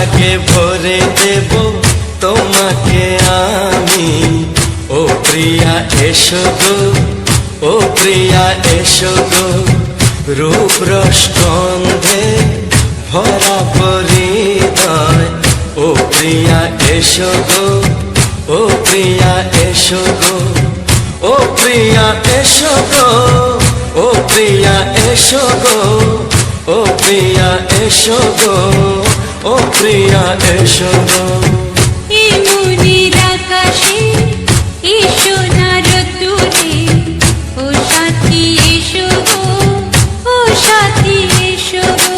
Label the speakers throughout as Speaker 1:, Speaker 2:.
Speaker 1: সোহাগে ভরে দেব তোমাকে আমি। ও প্রিয়া এসো গো, ও প্রিয়া এসো গো, রূপ রস গন্ধে ভরা পরিদয়। ও প্রিয়া এসো গো, ও প্রিয়া এসো গো, ও প্রিয়া এসো গো, ও প্রিয়া এসো গো, ও প্রিয়া এসো গো, ও প্রিয়া এসো গো।
Speaker 2: এই মনের আকাশে এসো না রোদ্দুরে, ও সাথী এসো গো, ও সাথী এসো গো।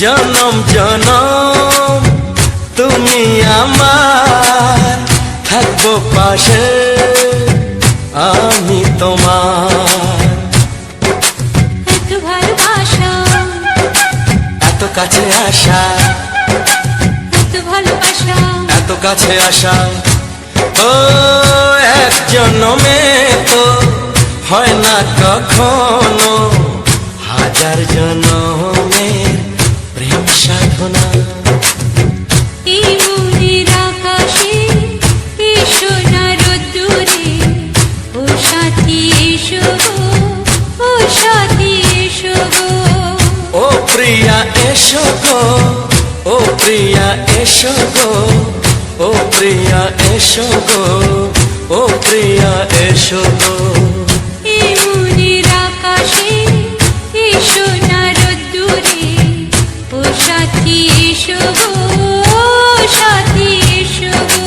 Speaker 1: জনম জনম তুমি আমার, থাকবো পাশে আমি তোমার।
Speaker 2: এত ভালোবাসা,
Speaker 1: এত কাছে আসা,
Speaker 2: এত ভালোবাসা,
Speaker 1: এত কাছে আসা। ও এক জন্মে তো হয় না কখনো, হাজার জন্মের প্রেম সাধনা।
Speaker 2: এই মনের আকাশে এসো না রোদ্দুরে, ও সাথী এসো গো, ও সাথী এসো গো।
Speaker 1: ও প্রিয়া এসো গো, ও প্রিয়া এসো গো, ও প্রিয়া এসো গো, ও প্রিয়া এসো গো।
Speaker 2: এই মনের আকাশে এসো না রোদ্দুরে, ও সাথী এসো গো, ও সাথী এসো গো।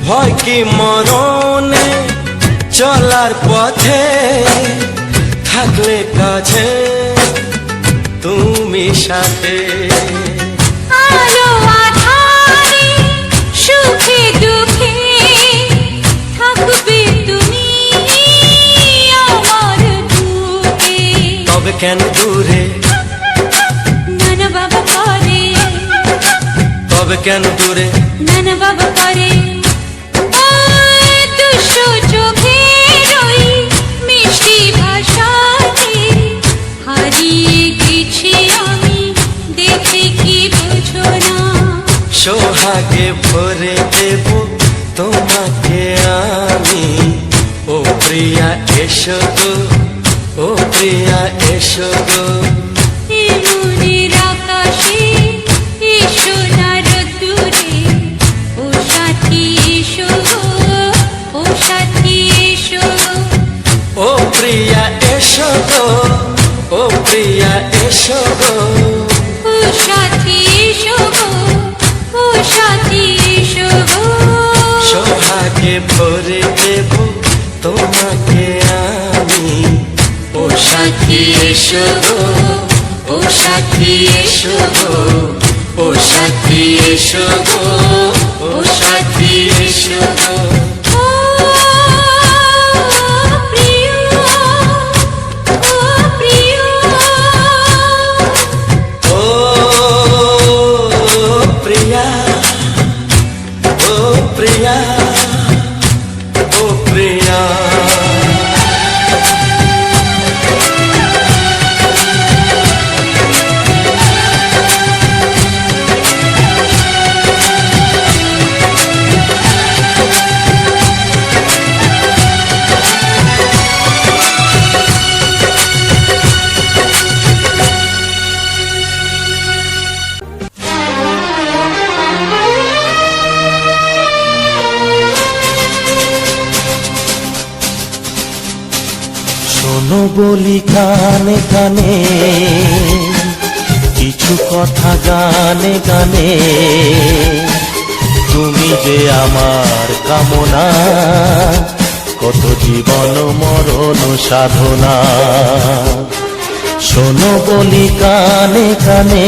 Speaker 1: ভয় কি মরণে চলার পথে, থাকলে কাছে তুমি সাথে।
Speaker 2: আলো আঁধারে সুখে দুঃখে থাকবে তুমি আমার বুকে।
Speaker 1: তবে কেন দূরে,
Speaker 2: নানা বাবা করে,
Speaker 1: তবে কেন দূরে,
Speaker 2: নানা বাবা করে। দুশো চোখের ওই মিষ্টি ভাষাতে হারিয়ে গেছি আমি, দেখে কি বুঝো না।
Speaker 1: সোহাগে ভরে দেব তোমাকে আমি। ও প্রিয়া এসো গো, ও প্রিয়া এসো গো।
Speaker 2: এই মনের আকাশে এসো না রোদ্দুরে, ও সাথী এসো গো, ও সাথী এসো গো।
Speaker 1: ও প্রিয়া এসো গো, ও প্রিয়া এসো গো,
Speaker 2: ও সাথী এসো গো, ও সাথী এসো গো।
Speaker 1: সোহাগে ভরে দেব তোমাকে আমি। ও সাথী এসো গো, ও সাথী এসো গো, ও সাথী এসো গো, ও সাথী এসো গো।
Speaker 2: ও প্রিয়, ও প্রিয়,
Speaker 1: ও প্রিয়া, ও প্রিয়া, ও প্রিয়া। বলি কানে কানে, কিছু কথা গানে গানে, তুমি যে আমার কামনা, কত জীবন মরণ সাধনা। শোনো বলি কানে কানে,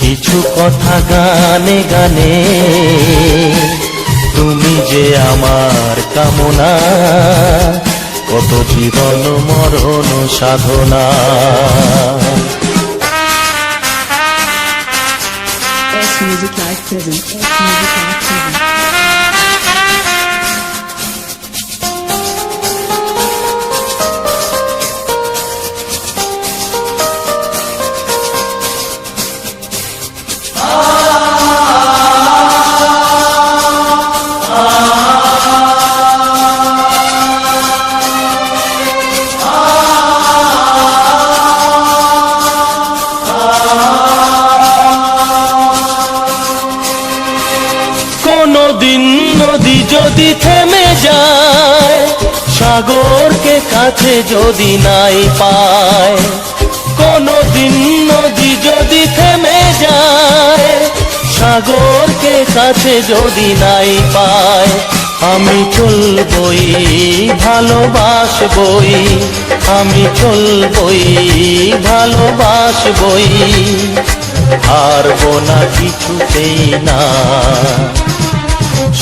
Speaker 1: কিছু কথা গানে গানে, তুমি যে আমার কামনা, কত জীবন মরণ সাধনা।
Speaker 3: S Music Live present. S Music Live present.
Speaker 1: কোনদিন নদী যদি থেমে যায়, সাগরকে কাছে যদি নাই পায়, কোনদিন নদী যদি থেমে যায়, সাগরকে কাছে যদি নাই পায়, আমি চলবই ভালোবাসবই, আমি চলবই ভালোবাসবই, হারবো না কিছুতেই না।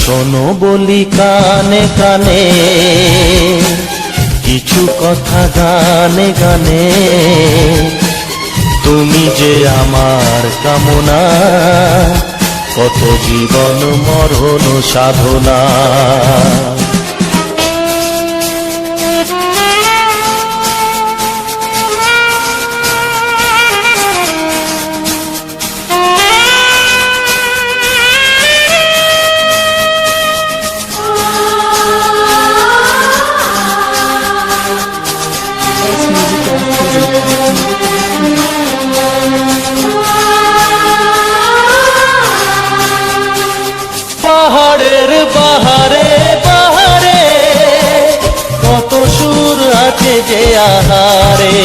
Speaker 1: শোনো বলি কানে কানে, কিছু কথা গানে গানে, তুমি যে আমার কামনা, কত জীবন মরণ সাধনা।
Speaker 3: S Music Live
Speaker 1: পাহাড়ের বাহারে বাহারে, কত সুর আছে যে আহারে,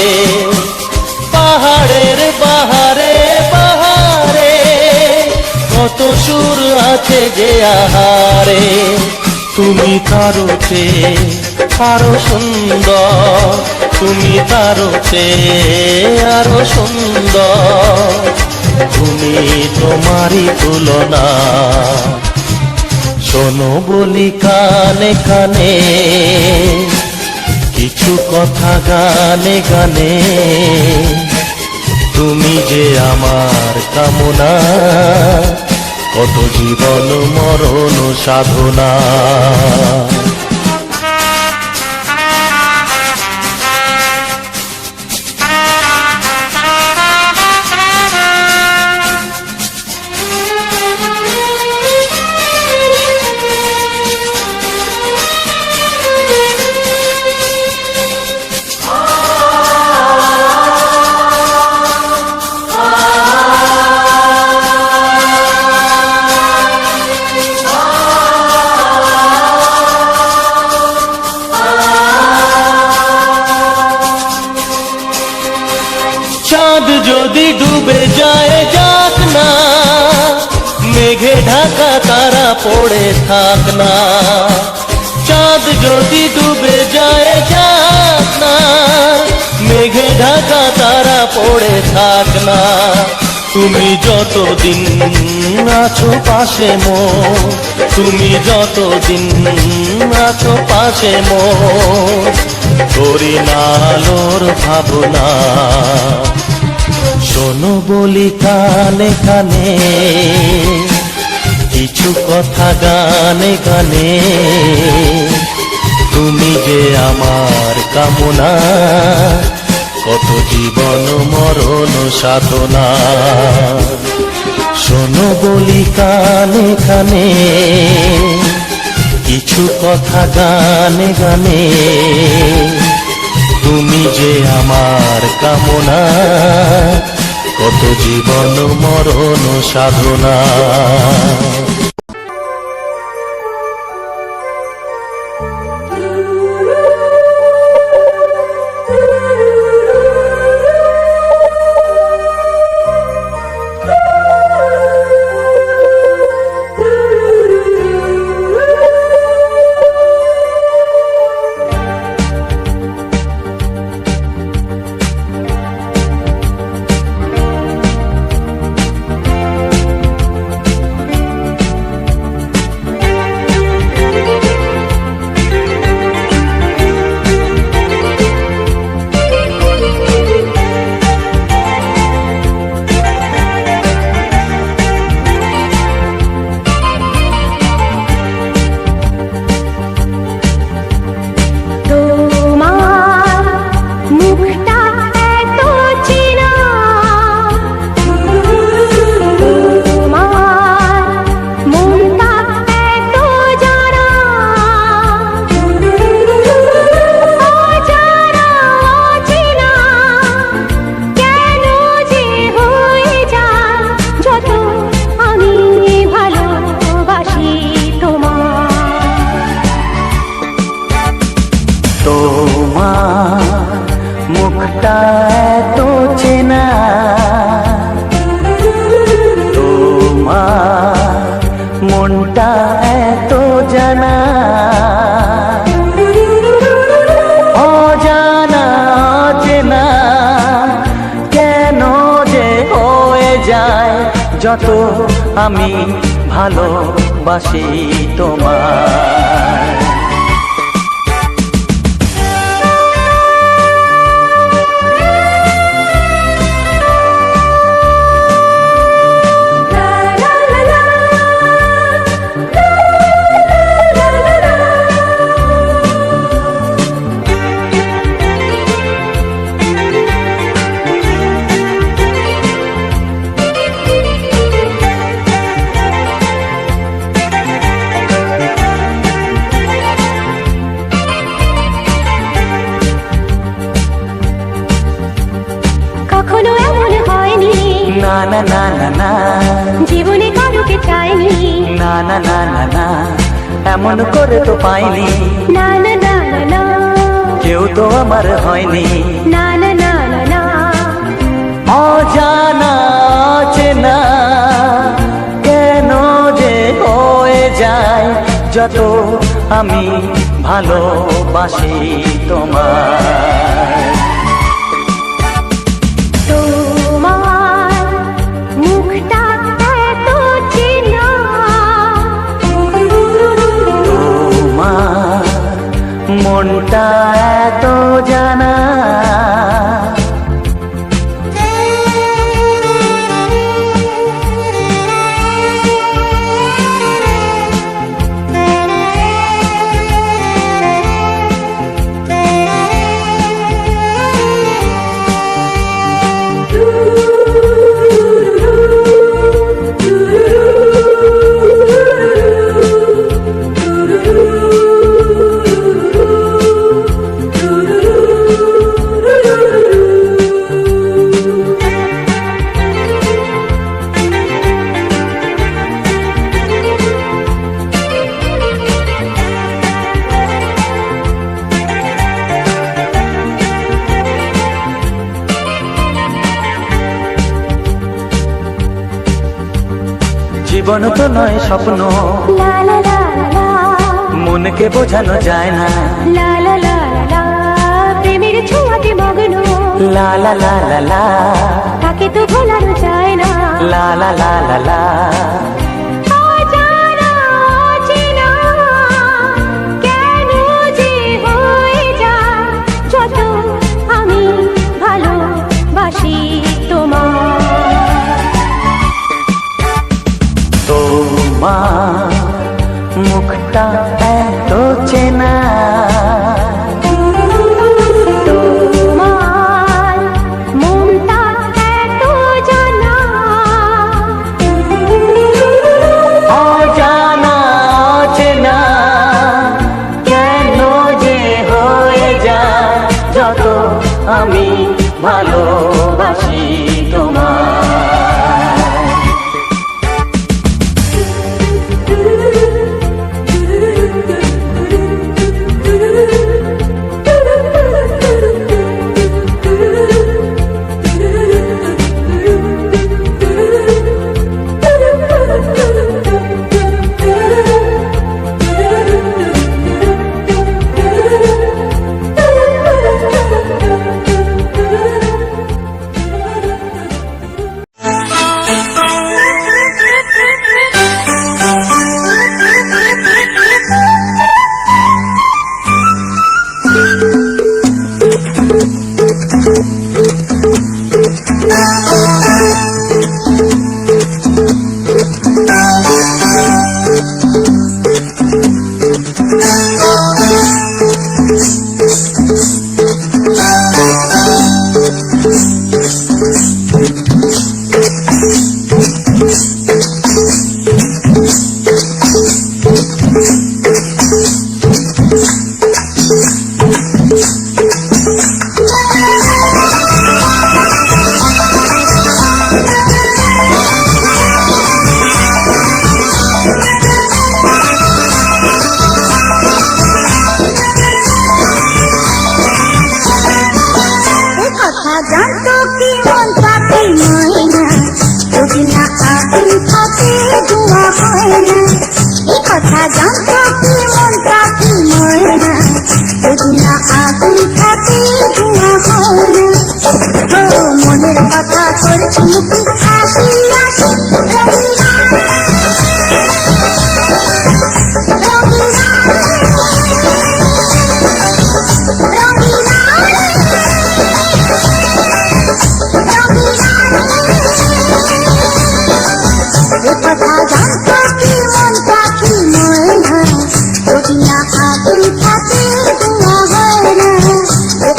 Speaker 1: পাহাড়ের বাহারে বাহারে, কত সুর আছে যে আহারে, তুমি তারো চেয়ে আরো সুন্দর, তুমি তারো চেয়ে আরো সুন্দর, তুমি তোমারই তুলনা। শোনো বলি কানে কানে, কিছু কথা গানে গানে, তুমি যে আমার কামনা, কত জীবন মরণ সাধনা। চাঁদ যদি ডুবে যায় যাক না, মেঘে ঢাকা তারা পড়ে থাক না, চাঁদ যদি ডুবে যায় যাক না, মেঘে ঢাকা তারা পড়ে থাক না, তুমি যতদিন আছো পাশে মোর, তুমি যতদিন আছো পাশে মোর, করি না আলোর ভাবনা। শোনো বলি কানে কানে, কিছু কথা গানে গানে, তুমি যে আমার কামনা, কত জীবন মরণ সাধনা। শোনো বলি কানে কানে, কিছু কথা গানে গানে, তুমি যে আমার কামনা, কত জীবন মরণ সাধনা। মুখটা এত চেনা, তোমার মনটা এত জানা, অজানা চেনা কেন যে হয়ে যায় যত আমি ভালোবাসি তোমায়।
Speaker 2: কখনো এমন হয়নি,
Speaker 1: না না না না না,
Speaker 2: জীবনে কারোকে চাইনি,
Speaker 1: না না না না না, এমন করে তো পাইনি,
Speaker 2: না না না না না,
Speaker 1: কেউ তো আমার হয়নি,
Speaker 2: না না না না না,
Speaker 1: অজানা চেনা কেন যে হয়ে যায় যত আমি ভালোবাসি তোমায়।
Speaker 2: তোমার মুখটা এত চেনা,
Speaker 1: তোমার মনটা এত জানা, জীবন তো নয় স্বপ্ন,
Speaker 2: লা লা লা লা,
Speaker 1: মনকে বোঝানো যায় না,
Speaker 2: লা লা লা লা, প্রেমের ছোঁয়াতে মগ্ন,
Speaker 1: লা লা লা লা লা,
Speaker 2: তাকে তো ভোলানো যায় না,
Speaker 1: লা লা লা লা লা,
Speaker 2: অজানা অচেনা কেন যে হয়ে যায় যত আমি ভালোবাসি তোমায়।
Speaker 1: তোমার মুখটা এত চেনা,
Speaker 2: তোমার মনটা এত জানা,
Speaker 1: অজানা চেনা কেন যে হয়ে যায় যত আমি ভালোবাসি তোমায়।
Speaker 4: কি ময়না যদি না আগুন থাকে ধোঁয়া হয় না এই কথা জানতো কি মন পাখি ময়না যদি না আগুন থাকে ধোঁয়া হয় না ও মনের কথা করছি মুখে হাসি হাসি কথা জানতো কি মন পাখি ময়না যদি না আগুন থাকে ধোঁয়া হয় না এ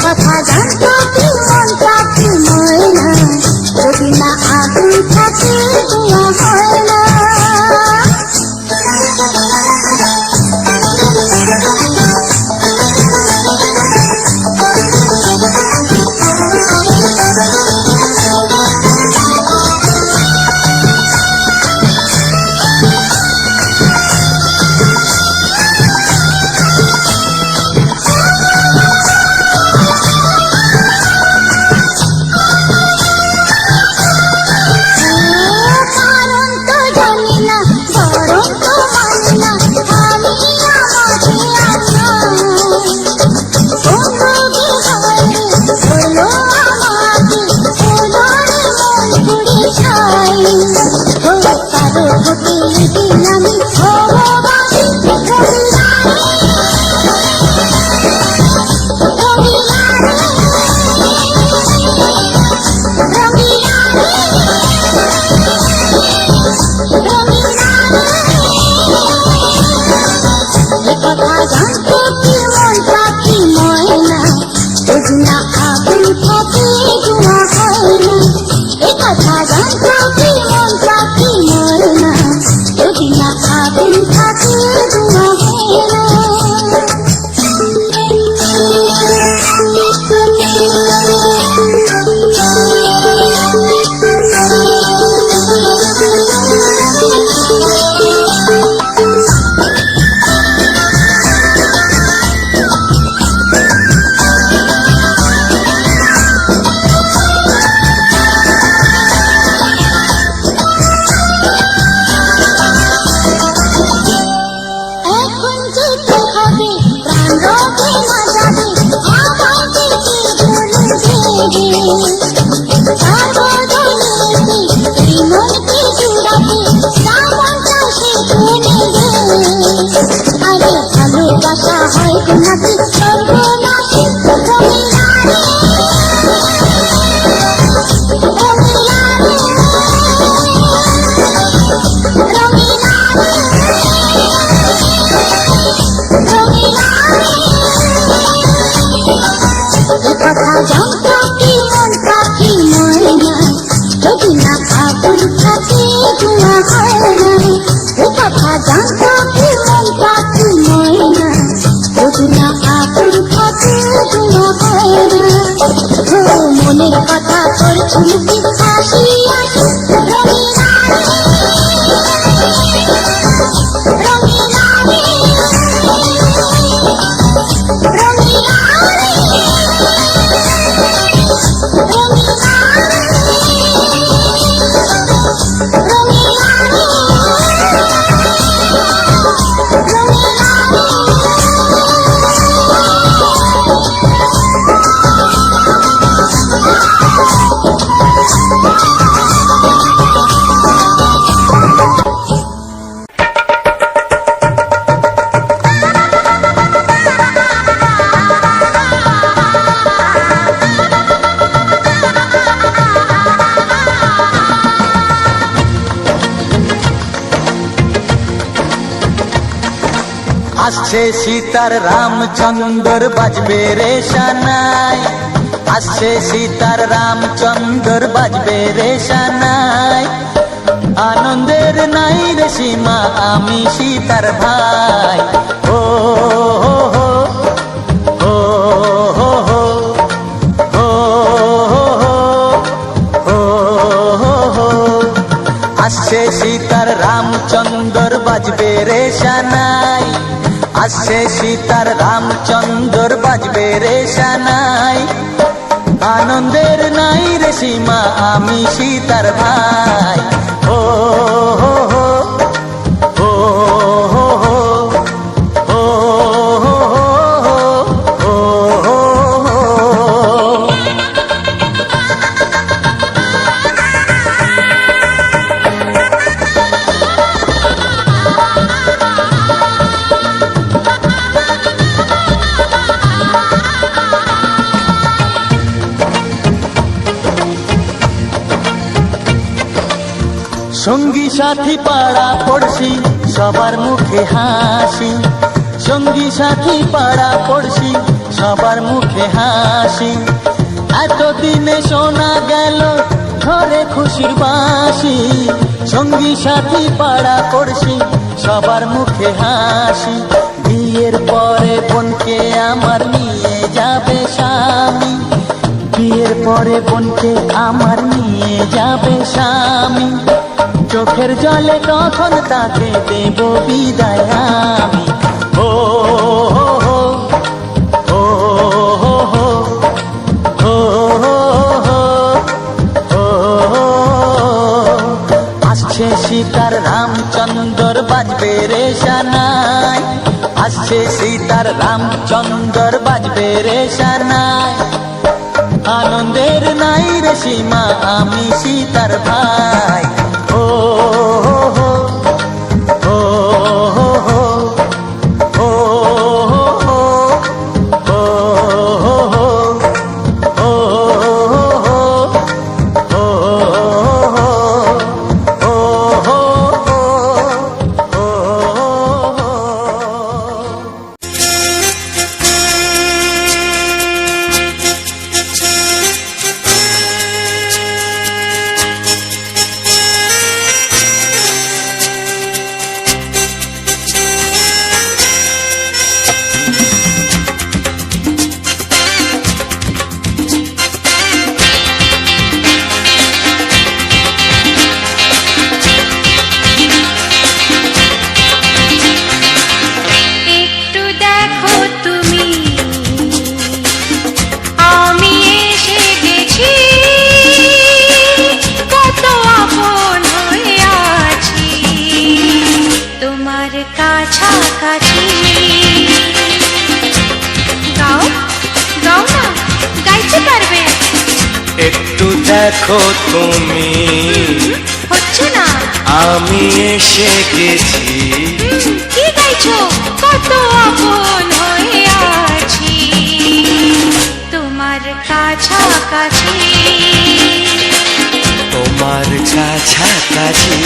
Speaker 4: কথা জানতো কি মন পাখি ময়না যদি না আগুন থাকে ধোঁয়া হয় না মনের কথা করছি মুখে হাসি হাসি
Speaker 1: আসছে সীতার রামচন্দ্র বাজবে রে সানাই আসছে সীতার রামচন্দ্র বাজবে রে সানাই আনন্দের নাই রে সীমা আমি সীতার ভাই ও হো হো ও হো হো ও হো হো হো আসছে সীতার রামচন্দ্র বাজবে রে সানাই আসছে সীতার রামচন্দ্র বাজবে রে সানাই আনন্দের নাই রে সীমা, আমি সীতার ভাই। ও হো হো, ও হো হো, ও হো হো, ও হো হো। সঙ্গী সাথী পাড়া পড়শি সবার মুখে হাসি, সঙ্গী সাথী পাড়া পড়শি সবার মুখে হাসি। এতদিনে শোনা গেল ঘরে খুশির বাঁশি, সঙ্গী সাথী পাড়া পড়শি সবার মুখে হাসি। বিয়ের পরে বোনকে আমার নিয়ে যাবে স্বামী, বিয়ের পরে বোনকে আমার নিয়ে যাবে স্বামী। চোখের জলে তখন তাকে দেব বিদায় আমি। ও হো হো, ও হো হো, ও হো হো, ও হো। আসছে সীতার রামচন্দ্র বাজবে রে সানাই, আসছে সীতার রামচন্দ্র বাজবে রে সানাই। আনন্দের নাই রে সীমা, আমি সীতার ভাই। ও হো হো, ও হো হো, ও হো হো, ও হো হো, ও হো হো, ও হো হো, ও হো হো।
Speaker 2: একটু দেখো তুমি, আমি এসে গেছি, কত আপন হয়ে আছি তোমার কাছাকাছি। গাও গাও না, গাইতে পারবে?
Speaker 5: একটু দেখো তুমি,
Speaker 2: হচ্ছে না।
Speaker 5: আমি এসে গেছি,
Speaker 2: কি গাইছো? কত আপন হয়ে আছি তোমার কাছাকাছি।
Speaker 5: তোমার কাছাকাছি।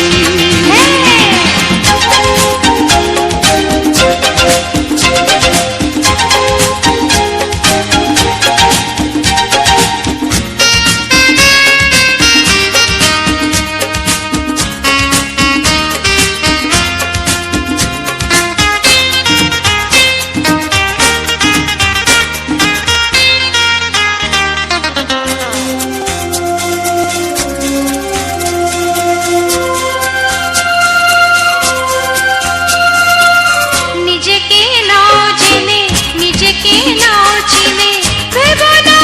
Speaker 2: নিজেকে নাও জেনে, নিজেকে নাও চিনে, ভেবো না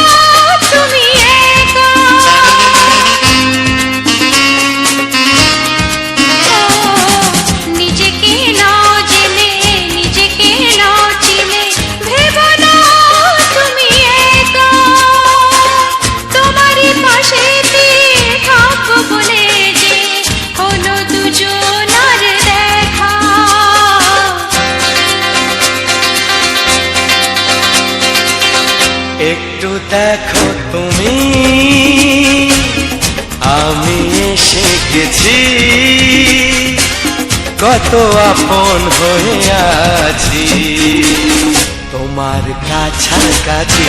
Speaker 2: তুমি একা। ও, নিজেকে নাও জেনে, নিজেকে নাও চিনে, ভেবো না তুমি একা। তোমারই পাশেতে থাকবো বলে যে হলো দুজনার দেখা।
Speaker 5: একটু দেখো তুমি, আমি এসে গেছি, কত আপন হয়ে আছি তোমার কাছাকাছি।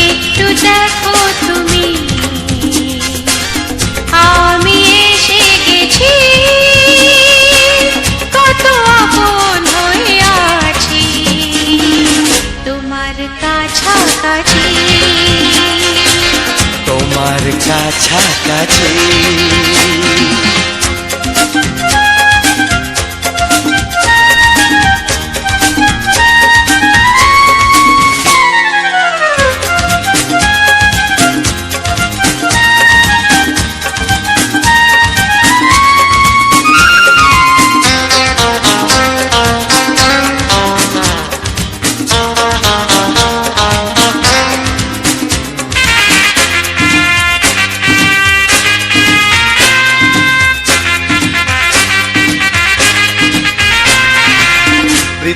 Speaker 2: একটু দেখো তুমি, আমি এসে গেছি, কত আপন হয়ে আছি তোমার কাছাকাছি।
Speaker 5: তোমার কাছাকাছি।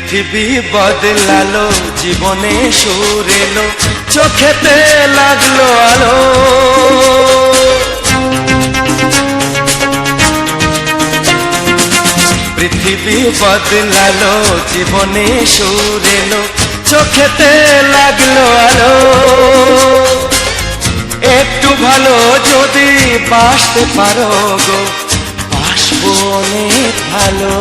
Speaker 5: পৃথিবী বদলালো, জীবনে সুর এলো, চোখেতে লাগলো আলো। পৃথিবী বদলালো, জীবনে সুর এলো, চোখেতে লাগলো আলো। একটু ভালো যদি বাসতে পারো গো, বাসবো অনেক ভালো।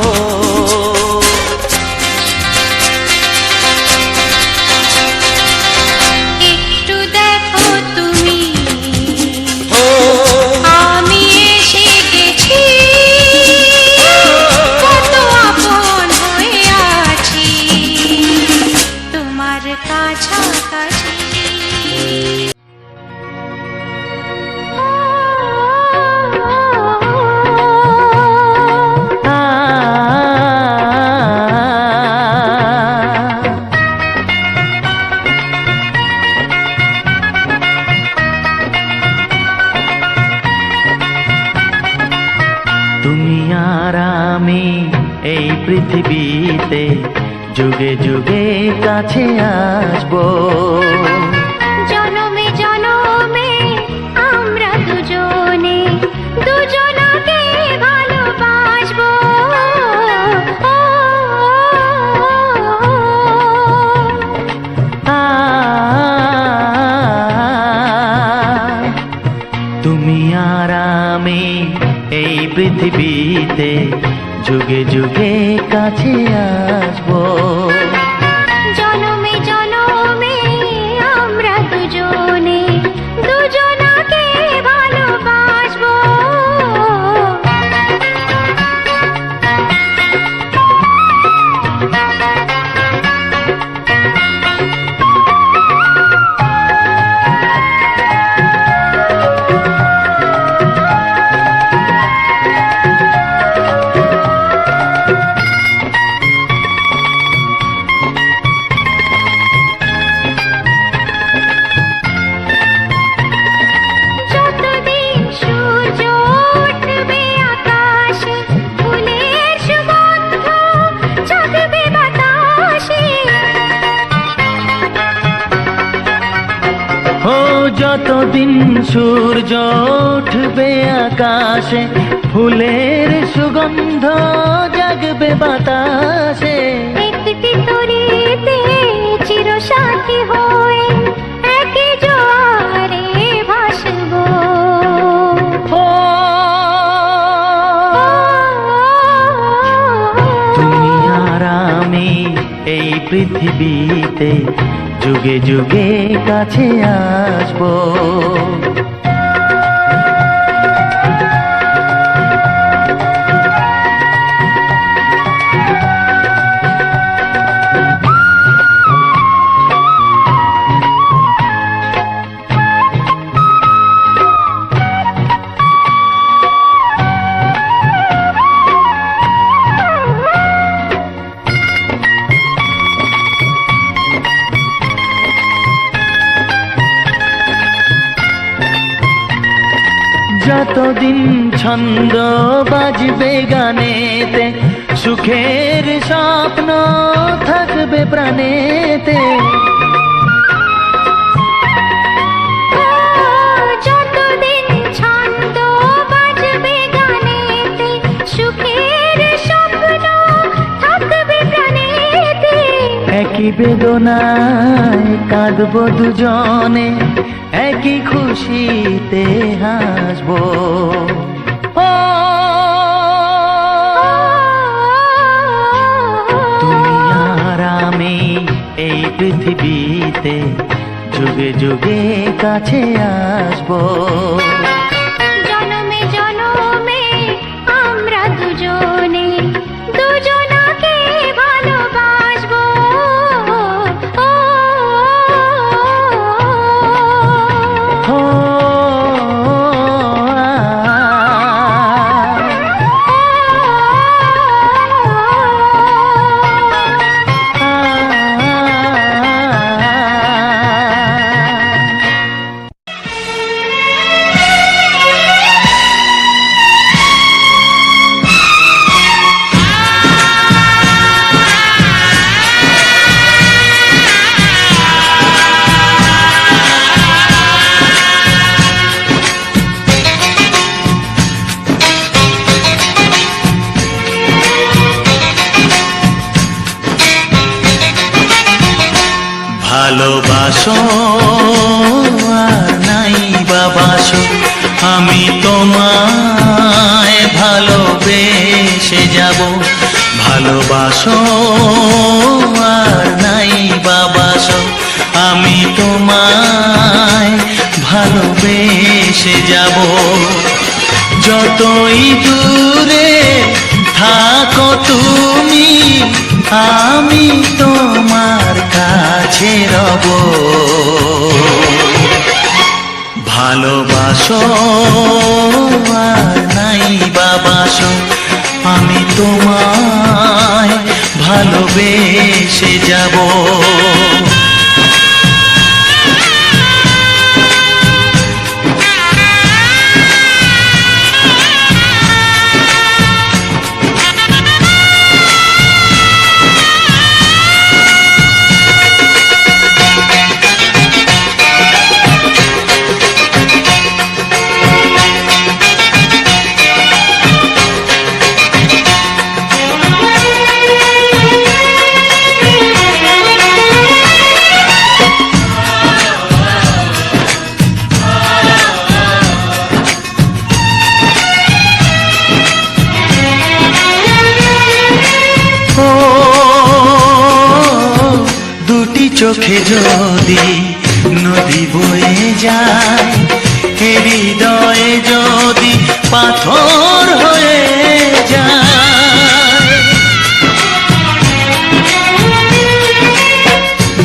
Speaker 2: একটু দেখো তুমি, আমি এসে গেছি, কত আপন হয়ে আছি তোমার কাছাকাছি।
Speaker 1: তুমি আর আমি এই পৃথিবীতে যুগে যুগে কাছে আসবো।
Speaker 2: জনমে জনমে আমরা দুজনে দুজনাকে ভালোবাসবো।
Speaker 1: তুমি আর আমি এই পৃথিবীতে যুগে যুগে কাছে আসবো।
Speaker 2: জনমে জনমে আমরা দুজনে দুজনাকে ভালোবাসবো। যতদিন সূর্য উঠবে আকাশে, ফুলের সুগন্ধ জাগবে বাতাসে।
Speaker 1: ও যতদিন সূর্য উঠবে আকাশে, ফুলের সুগন্ধ জাগবে বাতাসে।
Speaker 2: একটি তরিতে চিরসাথী হয়ে একই জোয়ারে ভাসবো।
Speaker 1: ও তুমি আর আমি এই পৃথিবীতে যুগে যুগে কাছে আসবো। যতদিন ছন্দ বাজবে গানেতে, সুখের স্বপ্ন থাকবে প্রাণেতে।
Speaker 2: যতদিন ছন্দ বাজবে গানেতে, সুখের স্বপ্ন থাকবে প্রাণেতে।
Speaker 1: একই বেদনায় কাঁদবো দুজনে, একই খুশিতে হাসবো। ও তুমি আর আমি এই পৃথিবীতে যুগে যুগে কাছে আসবো।
Speaker 2: জনমে জনমে আমরা দুজনে দুজনাকে ভালোবাসবো।
Speaker 6: বাসো আর নাই বা বাসো, আমি তোমায় ভালোবেসে যাব। ভালোবাসো আর নাই বা বাসো, আমি তোমায় ভালোবেসে যাব। যতই দূরে থাকো তুমি, আমি তোমার কাছে রব। ভালোবাসো আর নাই বা বাসো, আমি তোমায় ভালোবেসে যাব। চোখে যদি নদী বয়ে যায়, হৃদয়ে যদি পাথর হয়ে যায়,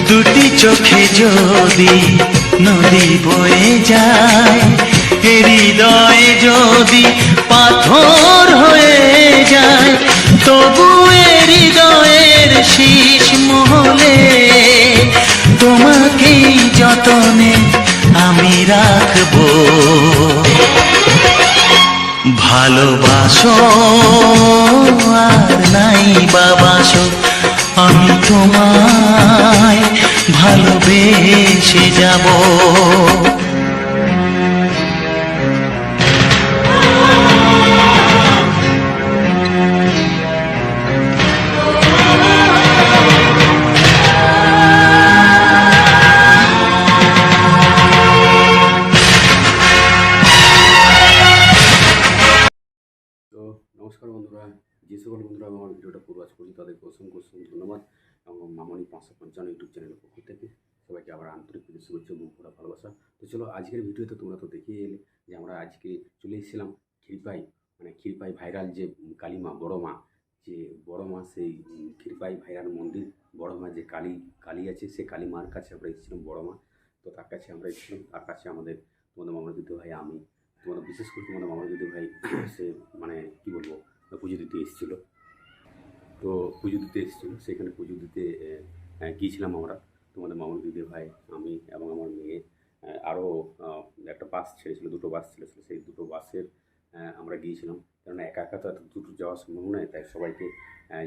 Speaker 6: দুটি চোখে যদি নদী বয়ে যায়, হৃদয়ে যদি পাথর হয়ে যায়, তবু হৃদয়ের শীষ মহলে তোমাকেই যতনে আমি রাখবো। ভালোবাসো আর নাই বা বাসো, আমি তোমায় ভালোবেসে যাব।
Speaker 7: তো নমস্কার বন্ধুরা, যে সকল বন্ধুরা আমার ভিডিওটা পূর্বাজ করছি তাদেরকে অসংখ্য ধন্যবাদ এবং মামনি 555 ইউটিউব চ্যানেলের পক্ষ থেকে সবাইকে আবার আন্তরিক শুভেচ্ছা এবং ভরা ভালোবাসা। তো চলো আজকের ভিডিওতে তোমরা তো দেখিয়ে এলে যে আমরা আজকে চলে এসেছিলাম ক্ষীরপাই, মানে ক্ষীরপাই ভাইরাল যে কালীমা বড় মা, যে বড় মা সেই ক্ষীরপাই ভাইরাল মন্দির বড় মা যে কালী আছে, সে কালী মার কাছে আমরা এসেছিলাম বড় মা। তো তার কাছে আমরা এসেছিলাম, তার কাছে তোমাদের মামার দিদি ভাই, আমি তোমাদের বিশেষ করে তোমাদের মামার দিদি ভাই সে মানে কী বলবো পুজো দিতে এসেছিলো। তো পুজো দিতে এসেছিলো, সেখানে পুজো দিতে গিয়েছিলাম আমরা, তোমাদের মামার দিদি ভাই, আমি এবং আমার মেয়ে। আরও একটা বাস ছেড়েছিলো, দুটো বাস ছেড়েছিলো, সেই দুটো বাসের আমরা গিয়েছিলাম। কেননা একা একা তো এত দূর যাওয়া সম্ভব নয়, তাই সবাইকে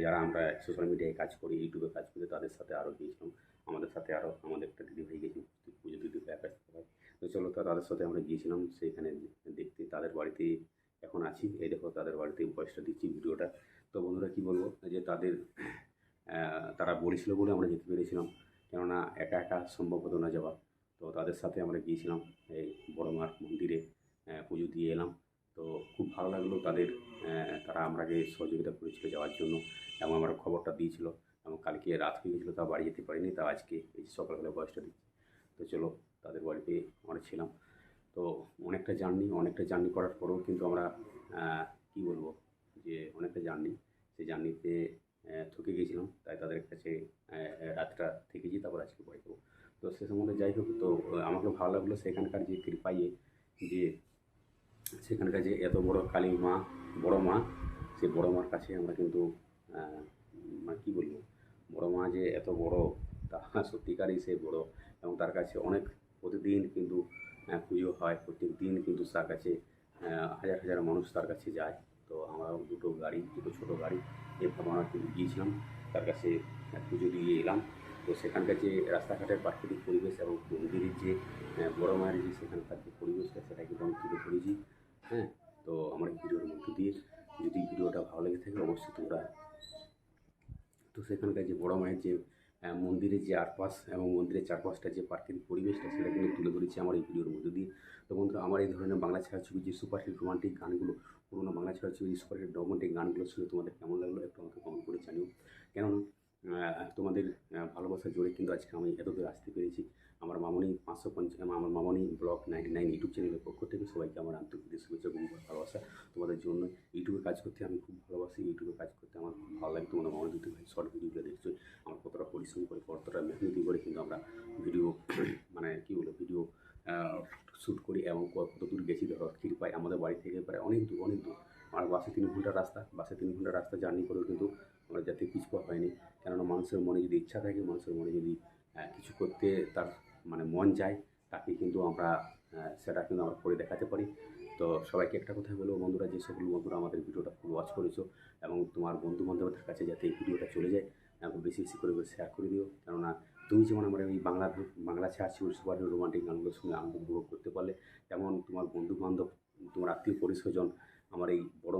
Speaker 7: যারা আমরা সোশ্যাল মিডিয়ায় কাজ করি, ইউটিউবে কাজ করি, তাদের সাথে আরও গিয়েছিলাম। আমাদের সাথে আরও আমাদের একটা দিদি ভাই গিয়েছিল পুজো দিতে একা ভাই। তো চলো তাদের সাথে আমরা গিয়েছিলাম সেইখানে দেখতে, তাদের বাড়িতে এখন আছি। এই দেখো তাদের বাড়িতে ভয়েসটা দিচ্ছি ভিডিওটা। তো বন্ধুরা কী বলবো যে তারা বলেছিল বলে আমরা যেতে পেরেছিলাম, কেননা একা একা সম্ভব হতো না যাওয়া। তো তাদের সাথে আমরা গিয়েছিলাম এই বড় মার মন্দিরে, পুজো দিয়ে এলাম। তো খুব ভালো লাগলো তারা আমাকে সহযোগিতা করেছিল যাওয়ার জন্য এবং আমার খবরটা দিয়েছিল। এবং কালকে রাত হয়ে গেছিলো, তা বাড়ি যেতে পারিনি, তা আজকে এই সকালবেলা বয়সটা দিচ্ছি। তো চলো তাদের বাড়িতে আমরা ছিলাম। তো অনেকটা জার্নি করার পরেও কিন্তু আমরা কী বলবো যে অনেকটা সেই জার্নিতে থকে গেছিলাম, তাই তাদের কাছে রাতটা থেকেছি, তারপর আজকে বাড়ি যাবো। তো সে সম্বন্ধে যাই হোক, তো আমাকে ভালো লাগলো সেখানকার যে কৃপাইয়ে যে সেখানকার যে এত বড় কালী মা বড় মা, সেই বড় মার কাছে আমরা কিন্তু মানে কী বলবো, বড় মা যে এত বড় তা সত্যিকারই সে বড়। এবং তার কাছে অনেক প্রতিদিন কিন্তু পুজো হয়, প্রত্যেক দিন কিন্তু তার কাছে হাজার হাজার মানুষ তার কাছে যায়। তো আমরাও দুটো ছোটো গাড়ি এভাবে আমরা কিন্তু গিয়েছিলাম তার কাছে, পুজো দিয়ে এলাম। তো সেখানকার যে রাস্তাঘাটের প্রাকৃতিক পরিবেশ এবং মন্দিরের যে বড় মায়ের যে সেখানকার যে পরিবেশটা, সেটা কিন্তু আমি তুলে ধরেছি। হ্যাঁ, তো আমার এই ভিডিওর মধ্য দিয়ে যদি ভিডিওটা ভালো লেগে থাকে অবশ্যই তোমরা, তো সেখানকার যে বড় মায়ের যে মন্দিরের যে আশপাশ এবং মন্দিরের চারপাশটা যে প্রাকৃতিক পরিবেশটা সেটা কিন্তু তুলে ধরেছি আমার এই ভিডিওর মধ্যে দিয়ে। তো বন্ধুরা, আমার এই ধরনের বাংলা ছায়াছবির যে সুপারহিট রোমান্টিক গানগুলো, পুরোনো বাংলা ছায়াছবির সুপারহিট রোমান্টিক গানগুলো শুনে তোমাদের কেমন লাগলো একটু আমাকে কমেন্ট করে জানিও। কেননা তোমাদের ভালোবাসার জোরে কিন্তু আজকে আমি এতদূর আসতে পেরেছি। আমার মামনি 550 আমার মামনি ব্লগ 99 ইউটিউব চ্যানেলের পক্ষ থেকে সবাইকে আমার আন্তরিক শুভেচ্ছা এবং ভালোবাসা। তোমাদের জন্য ইউটিউবে কাজ করতে আমি খুব ভালোবাসি, ইউটিউবে কাজ করতে আমার খুব ভালো লাগে। তোমাদের মামনি দুটি ভাই শর্ট ভিডিওগুলো দেখছো, আমার কতটা পরিশ্রম করে কতটা মেহনতি করে কিন্তু আমরা ভিডিও মানে কী বলবো ভিডিও শ্যুট করি এবং কত দূর গেছি ধরো ক্ষীরপাই আমাদের বাড়ি থেকে প্রায় অনেক দূর আমার বাসে 3 ঘন্টার রাস্তা জার্নি করেও কিন্তু আমরা যাতে পিছপা হয়নি। কেননা মানুষের মনে যদি ইচ্ছা থাকে, মানুষের মনে যদি কিছু করতে তার মানে মন যায়, তাকে কিন্তু আমরা সেটা কিন্তু আমরা করে দেখাতে পারি। তো সবাইকে একটা কথা বলবো বন্ধুরা, যে সকল বন্ধুরা আমাদের ভিডিওটা খুব ওয়াচ করেছো এবং তোমার বন্ধু বান্ধবদের কাছে যাতে এই ভিডিওটা চলে যায়, বেশি বেশি করে শেয়ার করে দিও। কেননা তুমি যেমন আমার এই বাংলা ছায়াছবির সুপার রোমান্টিক গানগুলো শুনে আনন্দ উপভোগ করতে পারলে, তেমন তোমার বন্ধু বান্ধব, তোমার আত্মীয় পরিস্বজন আমার এই বড়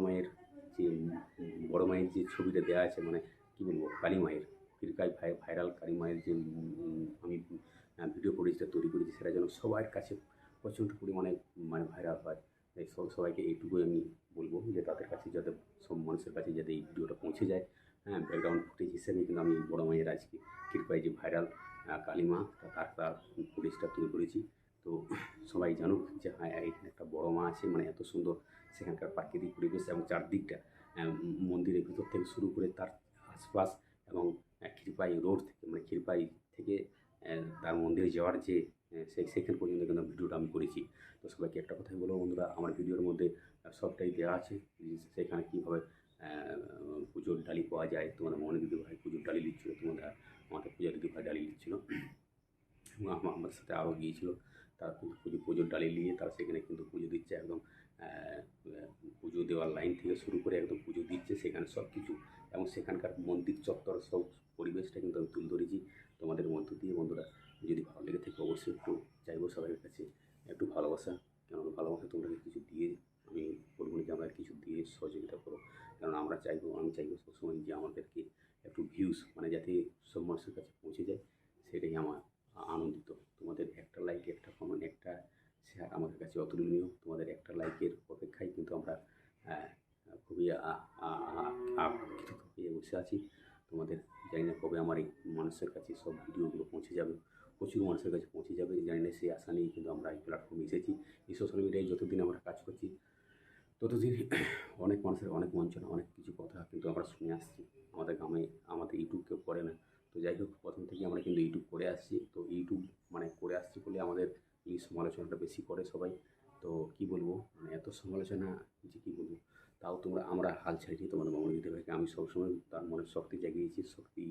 Speaker 7: মায়ের যে ছবিটা দেওয়া আছে, মানে কী বলবো, কালী মায়ের ক্ষীরপাই ভাইরাল কালী মায়ের যে আমি ভিডিও ফুটেজটা তৈরি করেছি, সেটা যেন সবার কাছে প্রচণ্ড পরিমাণে মানে ভাইরাল হয়। তাই সবাইকে এইটুকুই আমি বলবো যে তাদের কাছে যাতে সব মানুষের কাছে যাতে এই ভিডিওটা পৌঁছে যায়। ব্যাকগ্রাউন্ড ফুটেজ হিসেবে কিন্তু আমি বড় মায়ের আজকে ক্ষীরপাই যে ভাইরাল কালীমা তার ফুটেজটা তুলে ধরেছি। তো সবাই জানুক যে হ্যাঁ, এখানে একটা বড় মা আছে, মানে এত সুন্দর সেখানকার প্রাকৃতিক পরিবেশ এবং চারদিকটা মন্দিরের ভিতর থেকে শুরু করে তার আশপাশ এবং ক্ষীরপাই রোড থেকে, মানে ক্ষীরপাই থেকে তার মন্দিরে যাওয়ার যে সেখান পর্যন্ত কিন্তু ভিডিওটা আমি করেছি। তো সবাইকে একটা কথাই বলবো বন্ধুরা, আমার ভিডিওর মধ্যে সবটাই দেওয়া আছে, সেখানে কীভাবে পুজোর ডালি পাওয়া যায়। তোমাদের মনে দিদি ভাই পুজোর ডালি দিচ্ছিলো, আমাদের পূজা দিদি ভাই ডালি দিচ্ছিলো এবং আমাদের সাথে আরও গিয়েছিলো। তারা কিন্তু পুজোর ডালি নিয়ে তারা সেখানে কিন্তু পুজো দিচ্ছে, একদম পুজো দেওয়ার লাইন থেকে শুরু করে একদম পুজো দিচ্ছে সেখানে সব কিছু, এবং সেখানকার মন্দির চত্বর সব পরিবেশটা কিন্তু আমি তুলে ধরেছি তোমাদের মধ্য দিয়ে। বন্ধুরা, যদি ভালো লেগে থাকে অবশ্যই একটু চাইবো সবাই কাছে একটু ভালোবাসা, কেননা ভালোবাসা তোমরা কিছু দিয়ে, আমি বলবো না যে আমরা কিছু দিয়ে সহযোগিতা করো, কারণ আমি চাইবো সবসময় যে আমাদেরকে একটু ভিউজ মানে যাতে সব মানুষের কাছে পৌঁছে যায়, সেটাই আমার আনন্দিত। তোমাদের একটা লাইক, একটা কমেন্ট, একটা শেয়ার আমাদের কাছে অতুলনীয়। তোমাদের একটা লাইকের অপেক্ষায় কিন্তু আমরা খুবই আলোকিত হয়ে বসে আছি। তোমাদের জানি না কবে আমার এই মানুষের কাছে সব ভিডিওগুলো পৌঁছে যাবে, প্রচুর মানুষের কাছে পৌঁছে যাবে, জানি না সেই আশা নিয়েই কিন্তু আমরা এই প্ল্যাটফর্মে এসেছি। এই সোশ্যাল মিডিয়ায় যতদিন আমরা কাজ করছি ততদিন অনেক মানুষের অনেক বঞ্চনা, অনেক কিছু কথা কিন্তু আমরা শুনে আসছি। আমাদের গ্রামে আমাদের ইউটিউব কেউ করে না। তো যাই হোক, প্রথম থেকে আমরা কিন্তু ইউটিউব করে আসছি। তো ইউটিউব মানে করে আসছি বলে আমাদের এই সমালোচনাটা বেশি করে সবাই। তো কী বলবো, মানে এত সমালোচনা যে কী বলবো, তাও আমরা হাল ছাড়িনি তোমাদের মামনি দিদি ভাইকে। আমি সবসময় তার মনে শক্তি জাগিয়েছি, শক্তি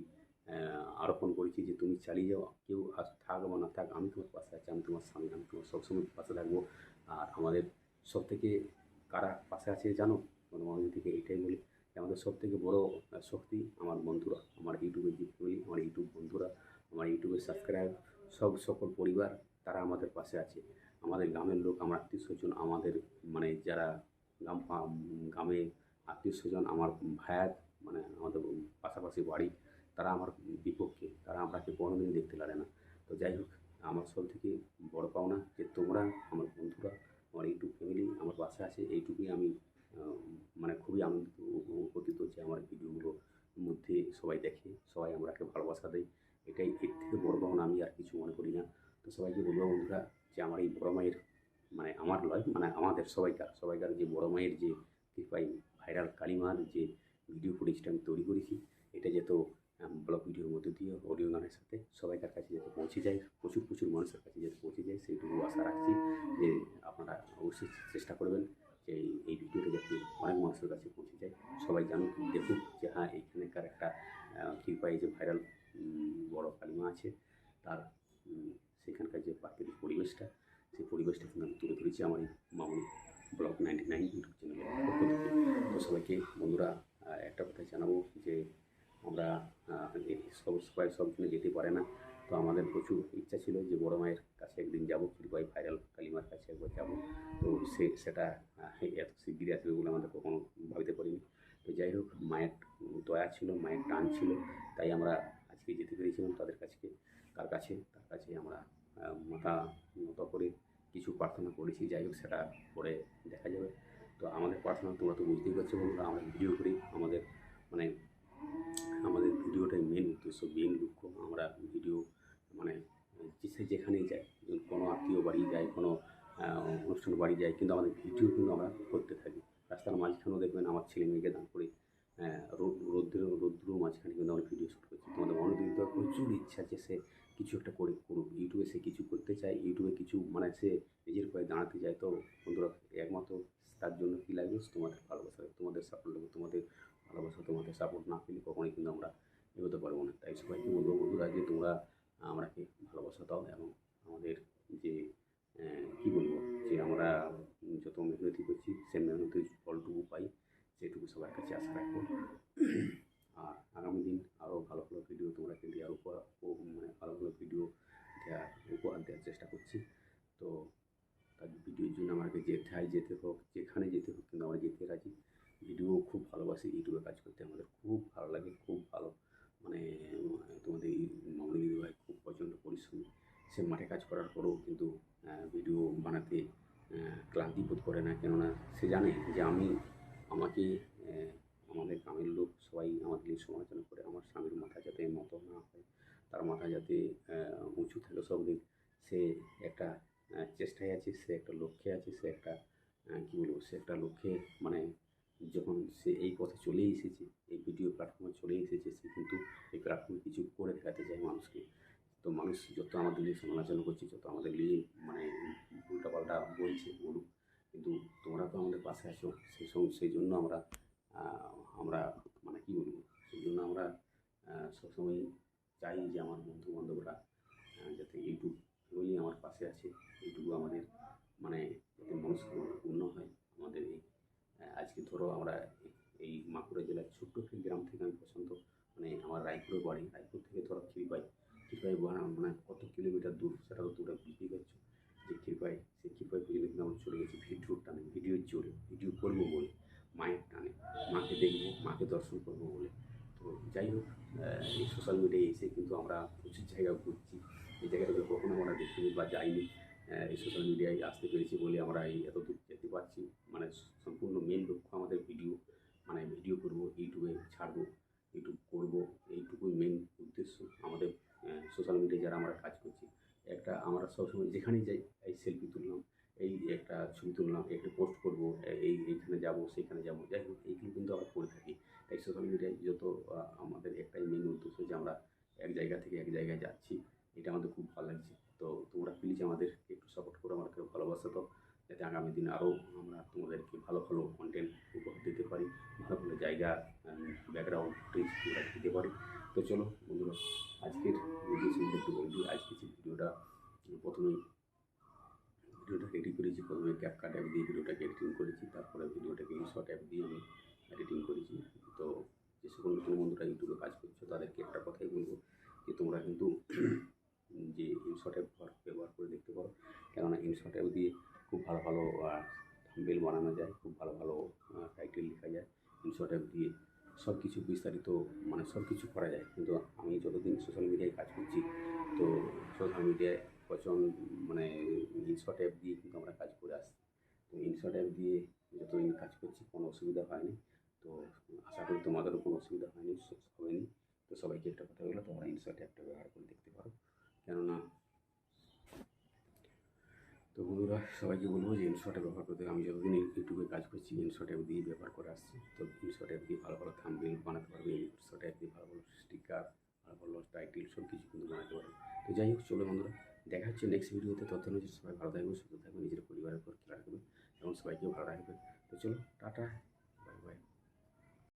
Speaker 7: আরোপণ করেছি যে তুমি চালিয়ে যাও, কেউ থাক বা না থাক, আমি তোমার পাশে আছি, আমি তোমার স্বামী, আমি তোমার সবসময় পাশে থাকবো। আর আমাদের সব থেকে কারা পাশে আছে জানো, তোমাদের মামনি দিদিকে এইটাই বলি যে আমাদের সব থেকে বড়ো শক্তি আমার বন্ধুরা, আমার ইউটিউবের যে ফ্যামিলি, আমার ইউটিউব বন্ধুরা, আমার ইউটিউবের সাবস্ক্রাইব সকল পরিবার, তারা আমাদের পাশে আছে। আমাদের গ্রামের লোক, আমার আত্মীয় স্বজন, আমাদের মানে যারা গ্রামে আত্মীয় স্বজন, আমার ভাইয়াত, মানে আমাদের পাশাপাশি বাড়ি, তারা আমার বিপক্ষে, তারা আমাকে কোনোদিন দেখতে লাগে না। তো যাই হোক, আমার সব থেকে বড় পাওনা যে তোমরা আমার বন্ধুরা, আমার ইউটিউব ফ্যামিলি আমার পাশে আছে। এইটুকুই আমি মানে খুবই আনন্দিত উপকৃত যে আমার ভিডিওগুলোর মধ্যে সবাই দেখে, সবাই আমাকে ভালোবাসা দেয়। এটাই এর থেকে বড় পাওনা আমি আর কিছু মনে করি না। তো সবাইকে বলবো বন্ধুরা যে আমার এই বড় মায়ের মানে আমার লয়, মানে আমাদের সবাইকার যে বড় মায়ের যে কৃপায় ভাইরাল কালীমার যে ভিডিও ফুটেজটা আমি তৈরি করেছি, এটা যেহেতু ব্লগ ভিডিওর মধ্যে দিয়ে অডিও গানের সাথে সবাইকার কাছে যাতে পৌঁছে যায়, প্রচুর মানুষের কাছে যাতে পৌঁছে যায়, সেইটুকু আশা রাখছি যে আপনারা অবশ্যই চেষ্টা করবেন যে এই ভিডিওটা যাতে অনেক মানুষের কাছে পৌঁছে যায়, সবাই জানুক, দেখুক যে হ্যাঁ এইখানকার একটা কৃপায় যে ভাইরাল বড় কালীমা আছে, তার সেখানকার যে প্রাকৃতিক পরিবেশটা, সেই পরিবেশটা কিন্তু আমি তুলে ধরেছি আমার এই মামনি ব্লগ 99 ইউটিউব চ্যানেলের পক্ষ থেকে। তো সবাইকে বন্ধুরা একটা কথা জানাবো যে আমরা সব জন্য যেতে পারে না। তো আমাদের প্রচুর ইচ্ছা ছিল যে বড় মায়ের কাছে একদিন যাবো, কৃপাই ভাইরাল কালীমার কাছে একবার যাবো। তো সেটা এত শিগগিরই আসবে বলে আমাদের কখনো ভাবতে পারিনি। তো যাই হোক, মায়ের দয়া ছিল, মায়ের টান ছিল, তাই আমরা আজকে যেতে পেরেছিলাম তার কাছে আমরা মাথা নত করে কিছু প্রার্থনা করেছি। যাই হোক, সেটা পরে দেখা যাবে। তো আমাদের প্রার্থনা তোমরা তো বুঝতেই পারছো বন্ধুরা, আমরা ভিডিও করি, আমাদের ভিডিওটাই মেন উদ্দেশ্য, মেন লক্ষ্য। আমরা ভিডিও মানে যেখানেই যাই, কোনো আত্মীয় বাড়ি যাই, কোনো অনুষ্ঠান বাড়ি যাই, কিন্তু আমাদের ভিডিও কিন্তু আমরা করতে থাকি। রাস্তার মাঝখানেও দেখবেন আমার ছেলে মেয়েকে দান করে রৌদ্র মাঝখানে কিন্তু আমরা ভিডিও শ্যুট করছি। তোমাদের মনোযোগিতা প্রচুর ইচ্ছা যে সে কিছু একটা করুক, ইউটিউবে সে কিছু করতে চায়, ইউটিউবে কিছু মানে সে নিজের পায়ে দাঁড়াতে চায়। তো বন্ধুরা, একমাত্র তার জন্য কী লাগবে? তোমাদের ভালোবাসা, তোমাদের সাপোর্ট লাগবে। তোমাদের ভালোবাসা, তোমাদের সাপোর্ট না পেলে কখনোই কিন্তু আমরা এগোতে পারবো না। তাই সবাইকে বলবো বন্ধুরা যে তোমরা আমাকে ভালোবাসা দাও, এবং আমাদের যে কী বলবো, যে আমরা যত মেহনতি করছি সে মেহনতির ফলটুকু পাই, সেটুকু সবার কাছে আশা রাখবো। আর আগামী দিন আরও ভালো ভালো ভিডিও তোমরাকে দেওয়ার ভালো ভালো ভিডিও উপহার দেওয়ার চেষ্টা করছি। তো তার ভিডিওর জন্য আমাকে যেতে হোক, যেখানে যেতে হোক, কিন্তু আমরা যেতে রাজি। ভিডিও খুব ভালোবাসি, ইউটিউবে কাজ করতে আমাদের খুব ভালো লাগে, খুব ভালো। মানে তোমাদের এই মামনি দিদিভাই খুব প্রচণ্ড পরিশ্রমী। সে মাঠে কাজ করার পরেও কিন্তু ভিডিও বানাতে ক্লান্তি বোধ করে না, কেননা সে জানে যে আমাকে আমাদের গ্রামের লোক সবাই আমাকে নিয়ে সমালোচনা করে। আমার স্বামীর মাথা যাতে নত না হয়, তার মাথা যাতে উঁচু থাকে সব দিক, সে একটা চেষ্টায় আছে, সে একটা লক্ষ্যে আছে, সে একটা কী বলবো, সে একটা লক্ষ্যে মানে যখন সে এই পথে চলেই এসেছে, এই ভিডিও প্ল্যাটফর্মে চলে এসেছে, সে কিন্তু এই প্ল্যাটফর্মে কিছু করে দেখাতে চায় মানুষকে। তো মানুষ যত আমাদের নিয়ে সমালোচনা করছে, যত আমাদের নিয়ে মানে উল্টাপাল্টা বলুক, কিন্তু তোমরা তো আমাদের পাশে আছো। সেই জন্য আমরা মানে কী বলবো, সেই জন্য আমরা সবসময় চাই যে আমার বন্ধু বান্ধবরা যাতে ইউটিউব ফ্যামিলি আমার পাশে আছে, এইটুকু আমাদের মানে যাতে মনস্কামনা পূর্ণ হয়। আমাদের এই আজকে ধরো আমরা এই বাঁকুড়া জেলার ছোট্ট একটি গ্রাম থেকে আমি মানে আমার রায়পুরে বাড়ি, রায়পুর থেকে ধরো ক্ষীরপাই মানে কত কিলোমিটার দূর, সেটা তো তোমরা বুঝতেই পারছো যে ক্ষীরপাই পর্যন্ত কিন্তু আমরা চলে গেছি ভিডিওর টানে, ভিডিওর জোরে, ভিডিও করবো বলে, মায়ের টানে, মাকে দেখবো, মাকে দর্শন করবো বলে। তো যাই হোক, এই সোশ্যাল মিডিয়ায় এসে কিন্তু আমরা প্রচুর জায়গা ঘুরছি, এই জায়গাটাকে কখনো আমরা দেখিনি বা যাইনি। এই সোশ্যাল মিডিয়ায় আসতে পেরেছি বলে আমরা এই এত দূর যেতে পারছি। মানে সম্পূর্ণ মেন লক্ষ্য আমাদের ভিডিও করবো, ইউটিউবে ছাড়বো, ইউটিউব করবো, এইটুকুই মেন উদ্দেশ্য আমাদের। সোশ্যাল মিডিয়ায় যারা আমরা কাজ করছি, আমরা সবসময় যেখানেই যাই এই সেলফি তুললাম, এই একটা ছবি তুললাম, একটা পোস্ট করবো, এইখানে যাবো, সেইখানে যাবো, যাই হোক এইগুলো কিন্তু আমরা করে থাকি। তাই সোশ্যাল মিডিয়ায় যত আমাদের একটাই মেন উদ্দেশ্য যে আমরা এক জায়গা থেকে এক জায়গায় যাচ্ছি, এটা আমাদের খুব ভালো লাগছে। তো তোমরা প্লিজ আমাদেরকে একটু সাপোর্ট করো, আমাকে ভালোবাসা দাও, যাতে আগামী দিন আরও আমরা তোমাদেরকে ভালো ভালো কন্টেন্ট উপহার দিতে পারি, ভালো ভালো জায়গা ব্যাকগ্রাউন্ড ফুটেজ তোমরা দিতে পারি। তো চলো বন্ধুরা, আজকের ভিডিও সম্বন্ধে একটু বলবি। আজকে যে ভিডিওটা রেডি করেছি, প্রথমে ক্যাপকাট অ্যাপ দিয়ে ভিডিওটাকে এডিটিং করেছি, তারপরে ভিডিওটাকে ইনশর্ট অ্যাপ দিয়ে আমি এডিটিং করেছি। তো যে সকল নতুন বন্ধুরা ইউটিউবে কাজ করছো, তাদেরকে একটা কথাই বলবো যে তোমরা কিন্তু যে ইনশর্ট অ্যাপ ব্যবহার করে দেখতে পারো, কেননা ইনশর্ট অ্যাপ দিয়ে খুব ভালো ভালো থাম্বনেল বানানো যায়, খুব ভালো ভালো টাইটেল লেখা যায়। ইনশর্ট অ্যাপ দিয়ে সব কিছু বিস্তারিত মানে সব কিছু করা যায়। কিন্তু আমি যতদিন সোশ্যাল মিডিয়ায় কাজ করছি, তো সোশ্যাল মিডিয়ায় মানে ইনশর্ট অ্যাপ দিয়ে কিন্তু আমরা কাজ করে আসছি। তো ইনশর্ট অ্যাপ দিয়ে যতদিন কাজ করছি কোনো অসুবিধা হয়নি। তো আশা করি তোমাদেরও কোনো অসুবিধা হয়নি। তো সবাইকে একটা কথা বললো, তোমরা ইনশর্ট অ্যাপটা ব্যবহার করে দেখতে পারো, কেননা তো বন্ধুরা সবাইকে বলবো যে ইনশর্ট অ্যাপ ব্যবহার করতে। আমি যতদিন ইউটিউবে কাজ করছি ইনশর্ট অ্যাপ দিয়ে ব্যবহার করে আসছি। তো ইনশর্ট অ্যাপ দিয়ে ভালো ভালো থাম্বনেল বানাতে পারবে, ইনশর্ট অ্যাপ দিয়ে ভালো ভালো স্টিকার, ভালো ভালো টাইটেল সব কিছু কিন্তু বানাতে পারবে। তো যাই হোক, চলো বন্ধুরা, দেখা হচ্ছে নেক্সট ভিডিওতে। তথ্য অনুযায়ী সবাই ভালো থাকবে, সুস্থ থাকবে, নিজের পরিবারের উপর খেয়াল রাখবে এবং সবাইকেও ভালো রাখবে। তো চলো, টাটা।